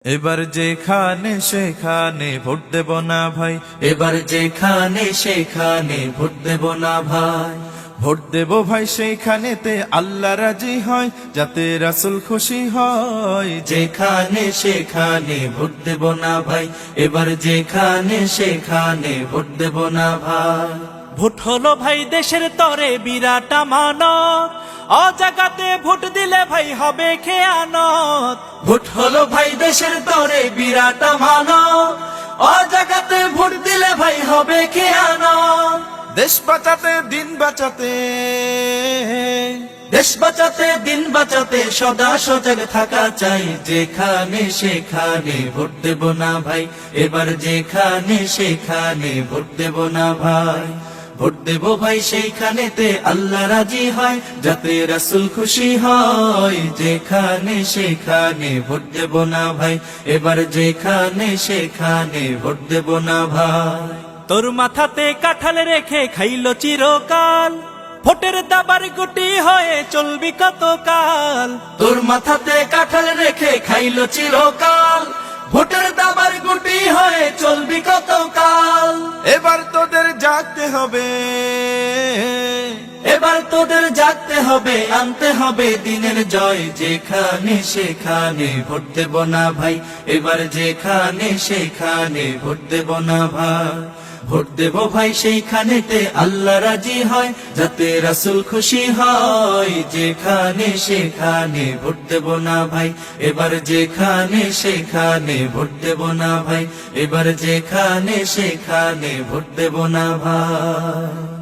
এবার যেখানে সেখানে ভোট দেব না ভাই, এবার যেখানে সেখানে ভোট দেব না ভাই। ভোট দেব ভাই সেইখানেতে আল্লাহ রাজি হয়, যাতে রাসূল খুশি হয়। যেখানে সেখানে ভোট দেব না ভাই, এবার যেখানে সেখানে ভোট দেব না ভাই। ভোট হলো ভাই দেশের তরে বিরাট আমানত, অজাগাতে ভোট দিলে ভাই হবে খেয়ানত। ভোট হলো ভাই দেশের তরে বিরাট আমানত, অজাগাতে ভোট দিলে ভাই হবে খেয়ানত। দেশ বাঁচাতে দিন বাঁচাতে, দেশ বাঁচাতে দিন বাঁচাতে সদা সজাগ থাকা চাই। যেখানে সেখানে ভোট দেব না ভাই, এবার যেখানে সেখানে ভোট দেব না ভাই। ভোট দেব ভাই সেইখানেতে আল্লাহ রাজি হয়, যাতে রাসূল খুশি হয়। যেখানে সেখানে ভোট দেব না ভাই, এবার যেখানে সেখানে ভোট দেব না ভাই। তোর মাথাতে কাঁঠাল রেখে খাইলো চিরকাল, ভোটের দাবার গুটি হয়ে চলবি কতকাল। তোর মাথাতে কাঁঠাল রেখে খাইলো চিরকাল, ভোটের দাবার গুটি হয়ে চলবি কতকাল। এবার তোদের জাগতে হবে, এবার তোদের জাগতে হবে, আনতে হবে দিনের জয়। যেখানে সেখানে ভোট দেব না ভাই, এবার যেখানে সেখানে ভোট দেব না ভাই। ভোট দেব ভাই সেইখানেতে আল্লাহ রাজি হয়, যাতে রাসূল খুশি হয়। যেখানে সেখানে ভোট দেব না ভাই, এবার যেখানে সেখানে ভোট দেব না ভাই। এবার যেখানে সেখানে ভোট দেব না ভাই।